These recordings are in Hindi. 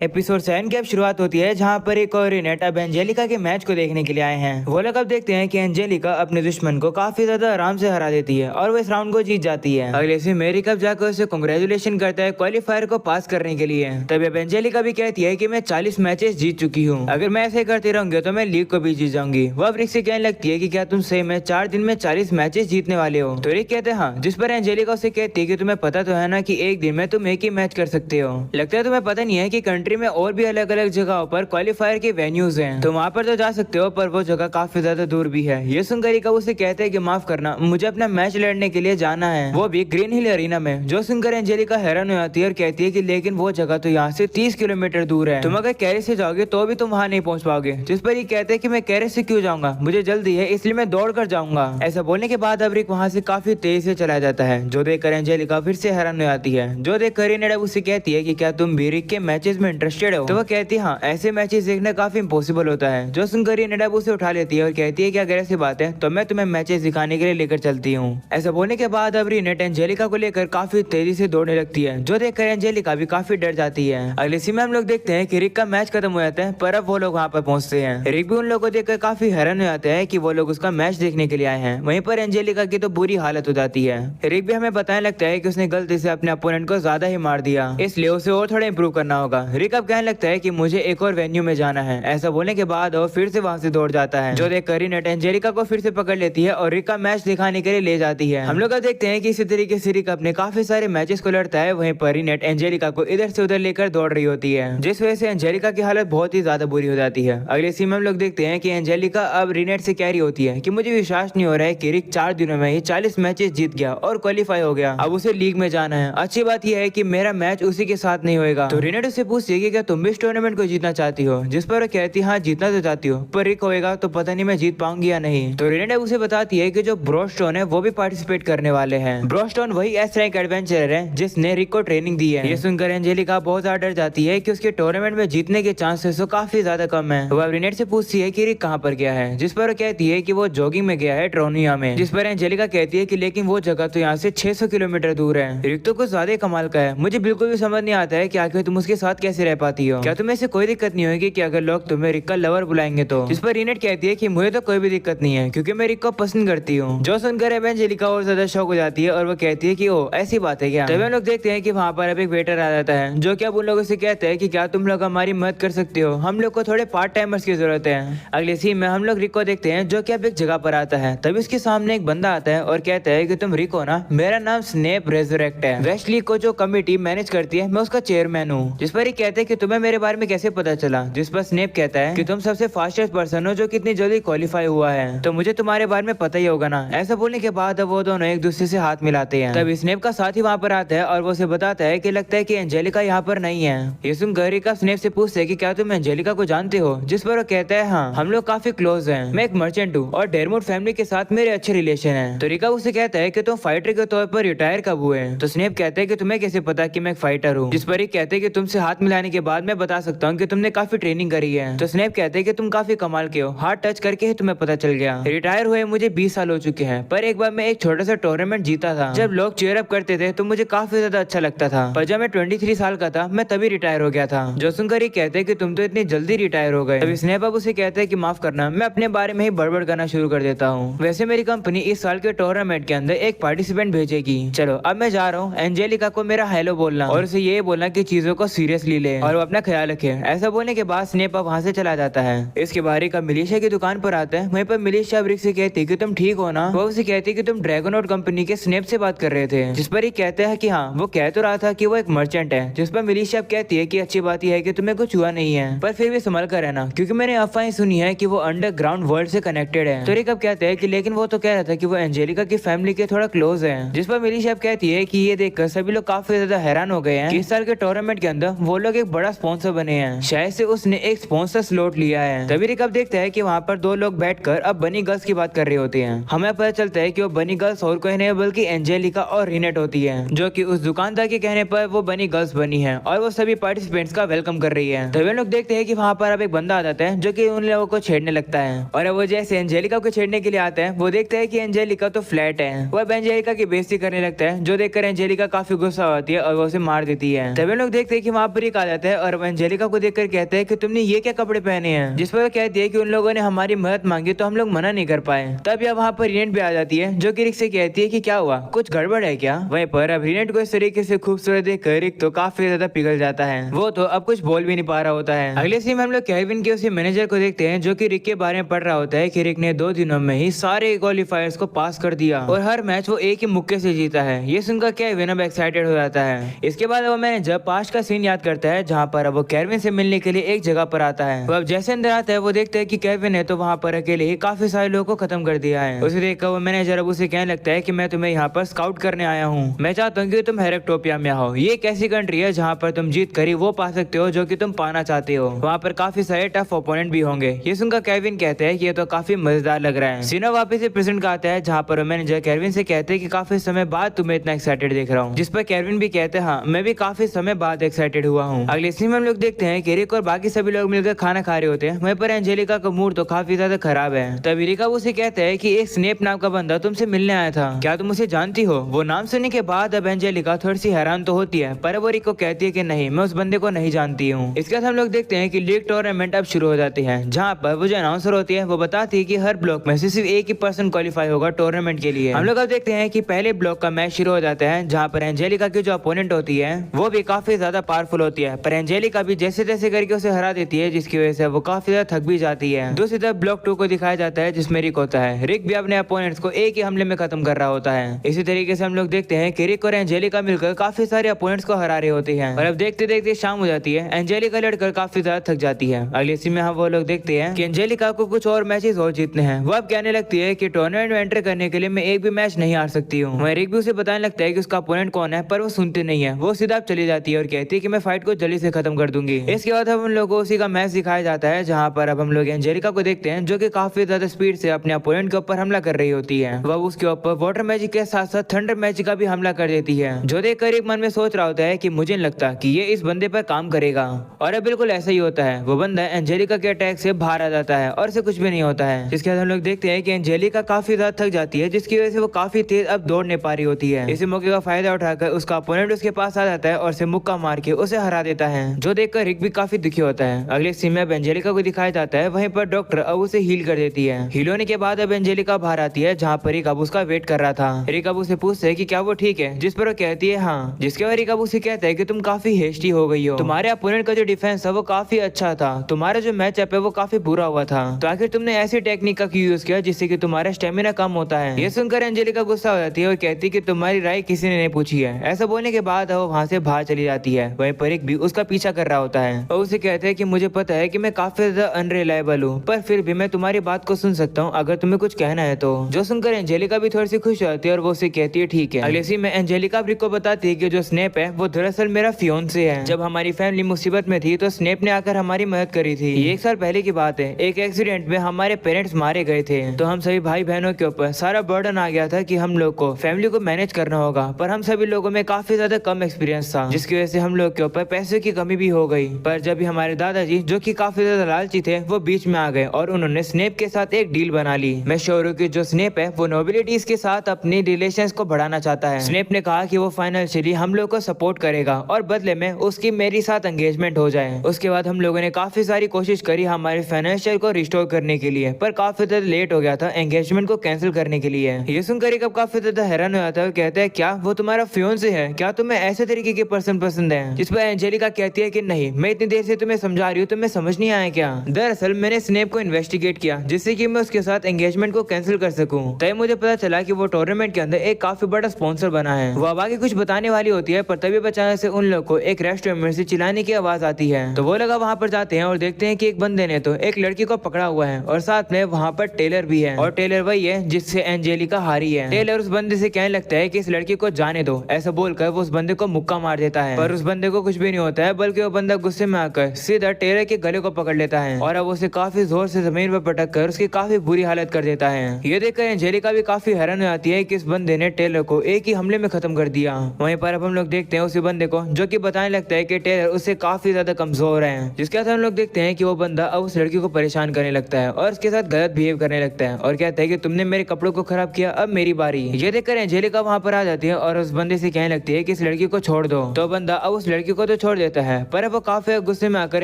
एपिसोड 7 की अब शुरुआत होती है, जहां पर एक और रिनेट अब एंजेलिका के मैच को देखने के लिए आए हैं। वो लोग अब देखते हैं कि एंजेलिका अपने दुश्मन को काफी ज्यादा आराम से हरा देती है और वो इस राउंड को जीत जाती है। अगले से मेरी कब जाकर उसे कांग्रेचुलेशन करता है क्वालिफायर को पास करने के लिए। तभी अब एंजेलिका भी कहती है कि मैं 40 मैचेस जीत चुकी हूँ, अगर मैं ऐसे करती रहूंगी तो मैं लीग को भी जीत जाऊंगी। वो अब रिक से कहने लगती है कि क्या तुम सही में 4 दिन में 40 मैचेस जीतने वाले हो? तो रिक कहते हैं हाँ, जिस पर एंजेलिका उसे कहती है कि तुम्हें पता तो है ना कि एक दिन में तुम एक ही मैच कर सकते हो। लगता है तुम्हें पता नहीं है कि कंट्री में और भी अलग अलग जगहों पर क्वालिफायर के वेन्यूज हैं, तो वहाँ पर तो जा सकते हो, पर वो जगह काफी ज्यादा दूर भी है। ये सुनकर रिका उसे कहते हैं कि माफ करना, मुझे अपना मैच लड़ने के लिए जाना है, वो भी ग्रीन हिल अरीना में। जो सुनकर एंजेलिका हैरान हो जाती है और कहती है कि लेकिन वो जगह तो यहाँ से 30 किलोमीटर दूर है, तुम अगर कैरे से जाओगे तो भी तुम वहाँ नहीं पहुँच पाओगे। जिस पर ये कहते हैं कि मैं कैरे से क्यों जाऊंगा, मुझे जल्दी है इसलिए मैं दौड़ कर जाऊंगा। ऐसा बोलने के बाद अब रिक वहाँ से काफी तेज से चला जाता है, जो देखकर एंजेलिका फिर से हैरान हो जाती है। जो देखकर रिनेट उसे कहती है कि क्या तुम भी रिक के मैचेस में इंटरेस्टेड हो? तो वो कहती है हाँ, ऐसे मैचेस देखना काफी इम्पॉसिबल होता है। जो सुनकर नेडा उसे उठा लेती है और कहती है कि अगर ऐसी बात है तो मैं तुम्हें मैचेस दिखाने के लिए लेकर चलती हूँ। ऐसा बोलने के बाद अब रिनेट एंजेलिका को लेकर काफी तेजी से दौड़ने लगती है, जो देखकर एंजेलिका भी काफी डर जाती है। अगले सीन में हम लोग देखते हैं कि रिक का मैच खत्म हो जाता है, पर अब वो लोग वहाँ पर पहुंचते हैं। रिक भी उन लोगों को देखकर काफी हैरान हो जाता है कि वो लोग उसका मैच देखने के लिए आए हैं। वहीं पर एंजेलिका की तो बुरी हालत हो जाती है। रिक भी हमें बताने लगता है कि उसने गलती से अपने अपोनेंट को ज्यादा ही मार दिया, इसलिए उसे और थोड़ा इंप्रूव करना होगा। रिक अब कहने लगता है कि मुझे एक और वेन्यू में जाना है। ऐसा बोलने के बाद वो फिर से वहाँ से दौड़ जाता है, जो देखकर रिनेट एंजेलिका को फिर से पकड़ लेती है और रिक का मैच दिखाने के लिए ले जाती है। हम लोग अब देखते हैं कि इसी तरीके से रिक अपने काफी सारे मैचेस को लड़ता है। वहीं पर रिनेट एंजेलिका को इधर से उधर लेकर दौड़ रही होती है, जिस वजह से एंजेलिका की हालत बहुत ही ज्यादा बुरी हो जाती है। अगले सीन में हम लोग देखते हैं कि एंजेलिका अब रिनेट से कह रही होती है कि मुझे विश्वास नहीं हो रहा है कि रिक 4 दिनों में ही 40 मैचेस जीत गया और क्वालिफाई हो गया, अब उसे लीग में जाना है। अच्छी बात यह है कि मेरा मैच उसी के साथ नहीं होगा। तो रिनेट उससे पूछती है कि क्या तुम भी इस टूर्नामेंट को जीतना चाहती हो? जिस पर वो कहती है हाँ, जीतना तो चाहती हो, पर रिक होएगा तो पता नहीं मैं जीत पाऊंगी या नहीं। तो रिनेट उसे बताती है कि जो ब्रोस्टोन है वो भी पार्टिसिपेट करने वाले हैं। ब्रोस्टोन वही एस रैंक एडवेंचरर है जिसने रिक को ट्रेनिंग दी है। ये सुनकर एंजेलिका बहुत ज्यादा डर जाती है कि उसके टूर्नामेंट में जीतने के चांसेस तो काफी ज्यादा कम है। वो रिनेट से पूछती है कि रिक कहाँ पर गया है, जिस पर वो कहती है कि वो जॉगिंग में गया है ट्रोनिया में। जिस पर एंजेलिका कहती है कि लेकिन वो जगह तो यहाँ से 600 किलोमीटर दूर है। रिक तो कुछ ज्यादा कमाल का है, मुझे बिल्कुल भी समझ नहीं आता है कि आखिर तुम उसके साथ कैसे रह पाती हो। क्या तुम्हें ऐसे कोई दिक्कत नहीं होगी कि अगर लोग तुम्हें रिक का लवर बुलाएंगे तो? जिस पर रिनेट कहती है कि मुझे तो कोई भी दिक्कत नहीं है क्योंकि मैं रिक को पसंद करती हूँ। जो सुनकर एंजेलिका और ज्यादा शौक हो जाती है और वो कहती है कि ओ ऐसी बात है क्या? तभी हम लोग देखते हैं कि वहाँ पर अब एक वेटर आ जाता है, जो कि अब उन लोगों से कहता है कि क्या तुम लोग हमारी मदद कर सकते हो, हम लोग को थोड़े पार्ट टाइमर्स की जरूरत है। अगले सीन में हम लोग रिक को देखते हैं, जो कि अब एक जगह पर आता है। तभी उसके सामने एक बंदा आता है और कहता है कि तुम रिक हो ना, मेरा नाम स्नेप रेजरेक्ट है, वेस्ट लीग को जो कमेटी मैनेज करती है मैं उसका चेयरमैन हूँ। जिस पर ये कहते हैं कि तुम्हें मेरे बारे में कैसे पता चला? जिस पर स्नेप कहता है कि तुम सबसे फास्टेस्ट पर्सन हो जो कितनी जल्दी क्वालिफाई हुआ है, तो मुझे तुम्हारे बारे में पता ही होगा ना। ऐसा बोलने के बाद अब वो दोनों एक दूसरे से हाथ मिलाते हैं। तब स्नेप का साथी वहाँ पर आता है और वो उसे बताता है कि लगता है कि एंजेलिका यहाँ पर नहीं है। ये सुनकर रिका स्नेप से पूछते है कि क्या तुम एंजेलिका को जानते हो? जिस पर वो कहता है हाँ, हम लोग काफी क्लोज हैं, मैं एक मर्चेंट हूँ और डेरमोट फैमिली के साथ मेरे अच्छे रिलेशन है। तो रिका उसे कहता है कि तुम फाइटर के तौर पर रिटायर कब हुए? तो स्नेप कहते हैं कि तुम्हें कैसे पता कि मैं एक फाइटर हूँ? जिस पर कहते हैं कि तुमसे हाथ मिलाने के बाद मैं बता सकता हूँ कि तुमने काफी ट्रेनिंग करी है। तो स्नेप कहते हैं कि तुम काफी कमाल के हो, हाथ टच करके ही तुम्हें पता चल गया। रिटायर हुए मुझे 20 साल हो चुके हैं, पर एक बार मैं एक छोटा सा टूर्नामेंट जीता था। जब लोग चीयर अप करते थे तो मुझे काफी ज्यादा अच्छा लगता था, पर जब मैं 23 साल का था मैं तभी रिटायर हो गया था। जो सुनकर ये कहते हैं कि तुम तो इतनी जल्दी रिटायर हो गए। तभी स्नेप अब उसे कहते हैं कि माफ करना, मैं अपने बारे में ही बड़बड़ करना शुरू कर देता हूँ। वैसे मेरी कंपनी इस साल के टूर्नामेंट के अंदर एक पार्टिसिपेंट भेजेगी। चलो अब मैं जा रहा हूँ, एंजेलिका को मेरा हेलो बोलना और उसे ये बोलना कि चीजों को सीरियसली ले और वो अपना ख्याल रखे। ऐसा बोलने के बाद स्नेप अब वहाँ से चला जाता है। इसके बाद रिक मिलिशिया की दुकान पर आता है। वहीं पर मिलिशिया रिक से कहती है कि तुम ठीक हो ना? वो उसे कहती है कि तुम ड्रैगनआउट कंपनी के स्नेप से बात कर रहे थे। जिस पर ये कहते हैं कि हाँ, वो कह तो रहा था कि वो एक मर्चेंट है। जिस पर मिलिशिया कहती है कि अच्छी बात यह है कि तुम्हें कुछ हुआ नहीं है, पर फिर भी संभल कर रहना क्योंकि मैंने अफवाहें सुनी है कि वो अंडरग्राउंड वर्ल्ड से कनेक्टेड है। तो रिक अब कहते हैं कि लेकिन वो तो कह रहा था कि वो एंजेलिका की फैमिली के थोड़ा क्लोज है। जिस पर मिलिशिया कहती है कि ये देखकर सभी लोग काफी ज्यादा हैरान हो गए हैं कि इस साल के टूर्नामेंट के अंदर वो लोग एक बड़ा स्पॉन्सर बने हैं, शायद से उसने एक स्पॉन्सर स्लॉट लिया है। तभी रिक अब देखता है कि वहाँ पर दो लोग बैठकर अब बनी गर्ल्स की बात कर रहे होते हैं। हमें पता चलता है कि वो बनी गर्ल्स और कोई नहीं बल्कि एंजेलिका और रिनेट होती है, जो कि उस दुकानदार के कहने पर वो बनी गर्ल्स बनी है और वो सभी पार्टिसिपेंट्स का वेलकम कर रही है। तभी लोग देखते हैं कि वहाँ पर अब एक बंदा आ जाता है जो कि उन लोगों को छेड़ने लगता है और वो जैसे एंजेलिका को छेड़ने के लिए आता है वो देखता है कि एंजेलिका तो फ्लैट है। वो अब एंजेलिका की बेइज्जती करने लगता है, जो देखकर एंजेलिका काफी गुस्सा होती है और वो उसे मार देती है। तभी लोग देखते हैं कि वहाँ पर एक जाता है और वो एंजेलिका को देखकर कहता है कि तुमने ये क्या कपड़े पहने हैं, जिस पर वो कहती है कि उन लोगों ने हमारी मदद मांगी तो हम लोग मना नहीं कर पाए। तब यह वहाँ पर रीनेट भी आ जाती है जो कि रिक से कहती है कि क्या हुआ, कुछ गड़बड़ है क्या। वहीं पर अब रीनेट को इस तरीके से खूबसूरत देखकर रिक तो काफी ज्यादा पिघल जाता है। वो तो अब कुछ बोल भी नहीं पा रहा होता है। अगले सीन में हम लोग केविन के उसी मैनेजर को देखते हैं जो कि रिक के बारे में पढ़ रहा होता है कि रिक ने 2 दिनों में ही सारे क्वालिफायर्स को पास कर दिया और हर मैच वो एक ही मुक्के से जीता है। ये सुनकर केविन अब एक्साइटेड हो जाता है। इसके बाद वो मैनेजर पास्ट का सीन याद करता है जहाँ पर वो केविन से मिलने के लिए एक जगह पर आता है। वो अब जैसे अंदर आता है वो देखता है कि केविन ने तो वहाँ पर अकेले ही काफी सारे लोगों को खत्म कर दिया है। उसे देखकर वो मैनेजर अब उसे कहने लगता है कि मैं तुम्हें यहाँ पर स्काउट करने आया हूँ। मैं चाहता हूँ कि तुम हेरेक्टोपिया में आओ। ये एक ऐसी कंट्री है जहाँ पर तुम जीत कर ही वो पा सकते हो जो कि तुम पाना चाहते हो। वहाँ पर काफी सारे टफ ओपोनेंट भी होंगे। ये सुनकर केविन कहते हैं कि ये तो काफी मजेदार लग रहा है। सीनो वापस से प्रेजेंट का आता है जहाँ पर मैनेजर केविन से कहते हैं कि काफी समय बाद तुम्हें इतना एक्साइटेड देख रहा हूँ, जिस पर केविन भी कहते हैं हाँ मैं भी काफी समय बाद एक्साइटेड हुआ हूँ। अगले सीन में हम लोग देखते हैं कि रिक और बाकी सभी लोग मिलकर खाना खा रहे होते हैं। वहीं पर एंजेलिका का मूड तो काफी ज्यादा खराब है। तभी रिका उसे कहता है कि एक स्नेप नाम का बंदा तुमसे मिलने आया था, क्या तुम उसे जानती हो। वो नाम सुनने के बाद अब एंजेलिका थोड़ी सी हैरान तो होती है पर वो रिक को कहती है कि नहीं मैं उस बंदे को नहीं जानती हूँ। इसके बाद हम लोग देखते हैं कि लीग टूर्नामेंट अब शुरू हो जाती है जहाँ पर वो जो अनाउंसर होती है वो बताती है कि हर ब्लॉक में से सिर्फ एक ही पर्सन क्वालिफाई होगा टूर्नामेंट के लिए। हम लोग अब देखते हैं कि पहले ब्लॉक का मैच शुरू हो जाता है जहाँ पर एंजेलिका की जो अपोनेंट होती है वो भी काफी ज्यादा पावरफुल होती है पर एंजेलिका भी जैसे तैसे करके उसे हरा देती है जिसकी वजह से वो काफी ज्यादा थक भी जाती है। दूसरी तरफ ब्लॉक 2 को दिखाया जाता है जिसमें रिक होता है। रिक भी अपने अपोनेंट्स को एक ही हमले में खत्म कर रहा होता है। इसी तरीके से हम लोग देखते हैं कि रिक और एंजेलिका मिलकर काफी सारे अपोनेंट्स को हरा रहे होते हैं और अब देखते देखते शाम हो जाती है। एंजेलिका लड़कर काफी ज्यादा थक जाती है। अगले सीन में हम वो लोग देखते हैं कि एंजेलिका को कुछ और मैचेस और जीतने हैं। वो अब कहने लगती है कि टूर्नामेंट में एंटर करने के लिए मैं एक भी मैच नहीं हार सकती हूँ। रिक भी उसे बताने लगता है कि उसका अपोनेंट कौन है पर वो सुनती नहीं है। वो सीधा चली जाती है और कहती है कि मैं फाइट को जल्दी से खत्म कर दूंगी। इसके बाद हम लोगों को उसी का मैच दिखाया जाता है जहाँ पर अब हम लोग एंजेलिका को देखते हैं जो कि काफी ज्यादा स्पीड से अपने अपोनेंट के ऊपर हमला कर रही होती है। वह उसके ऊपर वाटर मैजिक के साथ साथ थंडर मैजिक का भी हमला कर देती है जो देखकर एक मन में सोच रहा होता है कि मुझे नहीं लगता कि ये इस बंदे पर काम करेगा। और अब बिल्कुल ऐसा ही होता है। वो बंदा एंजेलिका के अटैक से बाहर आ जाता है और इसे कुछ भी नहीं होता है। जिसके बाद हम लोग देखते हैं कि एंजेलिका काफी ज्यादा थक जाती है जिसकी वजह से वो काफी तेज अब दौड़ नहीं पा रही होती है। इसी मौके का फायदा उठाकर उसका अपोनेंट उसके पास आ जाता है और उसे मुक्का मार के उसे हरा देता है जो देखकर रिक भी काफी दुखी होता है। अगले सीन में एंजेलिका को दिखाया जाता है। वहीं पर डॉक्टर अब उसे हील कर देती है। हील होने के बाद अब एंजेलिका बाहर आती है जहाँ पर रिक अब उसका वेट कर रहा था। रिक अब उसे पूछते है कि क्या वो ठीक है, जिस पर वो कहती है हाँ। जिसके बाद रिक अब उसे कहता है कि तुम काफी हेस्टी हो गई हो। तुम्हारे अपोनेंट का जो डिफेंस है वो काफी अच्छा था, तुम्हारा जो मैचअप है वो काफी बुरा हुआ था, तो आखिर तुमने ऐसी टेक्निक का क्यों यूज किया जिससे कि तुम्हारा स्टेमिना कम होता है। ये सुनकर एंजेलिका गुस्सा हो जाती है और कहती है कि तुम्हारी राय किसी ने नहीं पूछी है। ऐसा बोलने के बाद वो वहाँ से बाहर चली जाती है। वहीं पर रिक भी उसका पीछा कर रहा होता है और उसे कहते हैं कि मुझे पता है कि मैं काफी ज्यादा अनरिलायबल हूँ पर फिर भी मैं तुम्हारी बात को सुन सकता हूँ अगर तुम्हें कुछ कहना है तो। जो सुनकर एंजेलिका भी थोड़ी सी खुश होती है और वो उसे कहती है ठीक है। अगले सीन में एंजेलिका रिक को बताती है कि जो स्नेप है वो दरअसल मेरा फियोंसे है। जब हमारी फैमिली मुसीबत में थी तो स्नेप ने आकर हमारी मदद करी थी। ये 1 साल पहले की बात है। एक एक्सीडेंट में हमारे पेरेंट्स मारे गए थे तो हम सभी भाई बहनों के ऊपर सारा बर्डन आ गया था कि हम लोग को फैमिली को मैनेज करना होगा। पर हम सभी लोगों में काफी ज्यादा कम एक्सपीरियंस था जिसकी वजह से हम लोग के ऊपर पैसे की कमी भी हो गई। पर जब भी हमारे दादाजी जो कि काफी ज्यादा लालची थे वो बीच में आ गए और उन्होंने स्नेप के साथ एक डील बना ली। मैं श्योर हूँ कि जो स्नेप है वो नोबिलिटीज के साथ अपनी रिलेशंस को बढ़ाना चाहता है। स्नेप ने कहा कि वो फाइनेंशियली हम लोग को सपोर्ट करेगा और बदले में उसकी मेरी साथ एंगेजमेंट हो जाए। उसके बाद हम लोगों ने काफी सारी कोशिश करी हमारे फाइनेंशियल को रिस्टोर करने के लिए पर काफी ज्यादा लेट हो गया था एंगेजमेंट को कैंसिल करने के लिए। ये सुनकर एक काफी ज्यादा हैरान हो जाता है। कहता है क्या वो तुम्हारा फियोंसे है, क्या तुम्हें ऐसे तरीके के पर्सन पसंद है। जिस पर एंजेलिका कहती है कि नहीं मैं इतनी देर से तुम्हें समझा रही हूँ, तुम्हें समझ नहीं आया क्या। दरअसल मैंने स्नेप को इन्वेस्टिगेट किया जिससे कि मैं उसके साथ एंगेजमेंट को कैंसिल कर सकूं। तभी मुझे पता चला कि वो टूर्नामेंट के अंदर एक काफी बड़ा स्पॉन्सर बना है। वो अब आगे कुछ बताने वाली होती है पर तभी अचानक से उन लोग को एक रेस्टोरेंट में से चिल्लाने की आवाज आती है। तो वो लोग वहाँ पर जाते हैं और देखते हैं कि एक बंदे ने तो एक लड़की को पकड़ा हुआ है और साथ में वहाँ पर टेलर भी है और टेलर वही है जिससे एंजेलिका हारी है। टेलर उस बंदे से कहने लगता है कि इस लड़की को जाने दो। ऐसा बोलकर वो उस बंदे को मुक्का मार देता है पर उस बंदे को कुछ भी नहीं होता है बल्कि वो बंदा गुस्से में आकर सीधा टेलर के गले को पकड़ लेता है और अब उसे काफी जोर से जमीन पर पटक कर उसकी काफी बुरी हालत कर देता है। ये देखकर एंजेलिका भी काफी हैरान हो जाती है कि इस बंदे ने टेलर को एक ही हमले में खत्म कर दिया। वहीं पर अब हम लोग देखते हैं उसी बंदे को जो कि बताने लगता है कि टेलर उससे काफी ज्यादा कमजोर है। जिसके बाद हम लोग देखते हैं कि वो बंदा अब उस लड़की को परेशान करने लगता है और उसके साथ गलत बिहेव करने लगता है और कहता है कि तुमने मेरे कपड़ों को खराब किया, अब मेरी बारी। ये देखकर एंजेलिका वहाँ पर आ जाती है और उस बंदे से कहने लगती है कि इस लड़की को छोड़ दो। तो बंदा अब उस लड़की को तो छोड़ तोड़ देता है, पर वो काफी गुस्से में आकर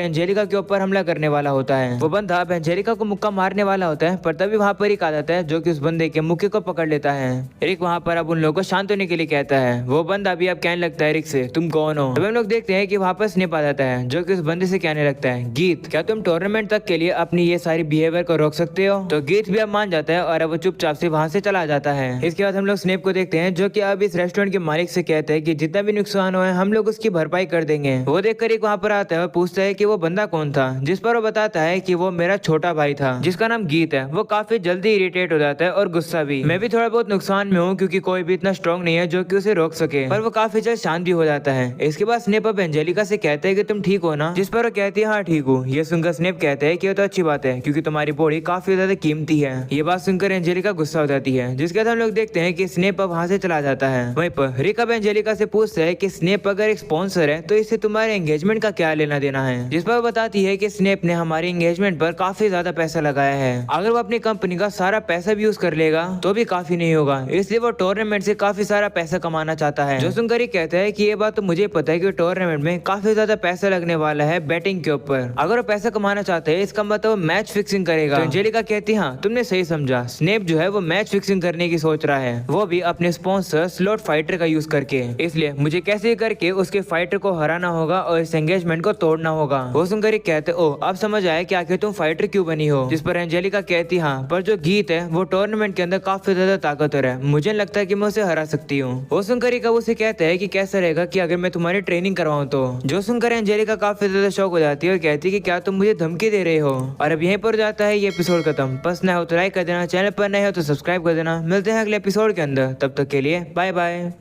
एंजेलिका के ऊपर हमला करने वाला होता है। वो बंदा अब एंजेलिका को मुक्का मारने वाला होता है, पर तभी वहाँ पर रिक आ जाता है जो कि उस बंदे के मुक्के को पकड़ लेता है। रिक वहाँ पर अब उन लोगों को शांत होने के लिए कहता है। वो बंदा भी अब कहने लगता है रिक से, तुम कौन हो? तब हम लोग देखते हैं कि वहाँ पर स्नेप आ जाता है जो कि उस बंदे से कहने लगता है, गीत क्या तुम टूर्नामेंट तक के लिए अपनी ये सारी बिहेवियर को रोक सकते हो? तो गीत भी अब मान जाता है और अब वो चुपचाप से वहाँ से चला जाता है। इसके बाद हम लोग स्नेप को देखते हैं जो कि अब इस रेस्टोरेंट के मालिक से कहते हैं कि जितना भी नुकसान हुआ है हम लोग उसकी भरपाई कर देंगे। वो देखकर एक वहाँ पर आता है और पूछता है कि वो बंदा कौन था, जिस पर वो बताता है कि वो मेरा छोटा भाई था जिसका नाम गीत है। वो काफी जल्दी इरिटेट हो जाता है और गुस्सा भी। मैं भी थोड़ा बहुत नुकसान में हूँ क्योंकि कोई भी इतना स्ट्रॉन्ग नहीं है जो कि उसे रोक सके, पर वो काफी जल्द शांत भी हो जाता है। इसके बाद स्नेप अब एंजेलिका से कहते हैं कि तुम ठीक हो ना, जिस पर वो कहती है हाँ ठीक हूँ। ये सुनकर स्नेप कहते हैं कि ये तो अच्छी बात है क्योंकि तुम्हारी बॉडी काफी ज्यादा कीमती है। ये बात सुनकर एंजेलिका गुस्सा हो जाती है, जिसके बाद हम लोग देखते हैं कि स्नेप अब वहाँ से चला जाता है। वहीं पर रिक अब एंजेलिका से पूछता है कि स्नेप अगर एक स्पॉन्सर है तो इससे तुम्हारे एंगेजमेंट का क्या लेना देना है, जिस पर बताती है कि स्नेप ने हमारी एंगेजमेंट पर काफी ज्यादा पैसा लगाया है। अगर वो अपनी कंपनी का सारा पैसा भी यूज कर लेगा तो भी काफी नहीं होगा, इसलिए वो टूर्नामेंट से काफी सारा पैसा कमाना चाहता है। जो सुनकर ही कहता है कि ये बात तो मुझे पता है कि टूर्नामेंट में काफी ज्यादा पैसा लगने वाला है बैटिंग के ऊपर। अगर वो पैसा कमाना चाहते हैं इसका मतलब मैच फिक्सिंग करेगा। तो एंजेलिका कहती है हाँ तुमने सही समझा, स्नेप जो है वो मैच फिक्सिंग करने की सोच रहा है, वो भी अपने स्पॉन्सर स्लॉट फाइटर का यूज करके। इसलिए मुझे कैसे करके उसके फाइटर को हराना होगा और इस एंगेजमेंट को तोड़ना होगा। वो सुनकर ही कहते ओ अब समझ आया कि आखिर तुम फाइटर क्यों बनी हो। जिस पर एंजेलिका कहती हाँ पर जो गीत है वो टूर्नामेंट के अंदर काफी ज्यादा ताकतवर है, मुझे लगता है कि मैं उसे हरा सकती हूँ। वो सुनकर ही कब उसे कहता है कि कैसा रहेगा कि अगर मैं तुम्हारी ट्रेनिंग करवाऊँ तो। जो सुनकर एंजेलिका काफी ज्यादा शौक हो जाती है और कहती है कि क्या तुम मुझे धमकी दे रहे हो। और अब यहीं पर जाता है ये एपिसोड खत्म। पसंद आया हो तो लाइक कर देना, चैनल पर नए हो तो सब्सक्राइब कर देना। मिलते हैं अगले एपिसोड के अंदर, तब तक के लिए बाय बाय।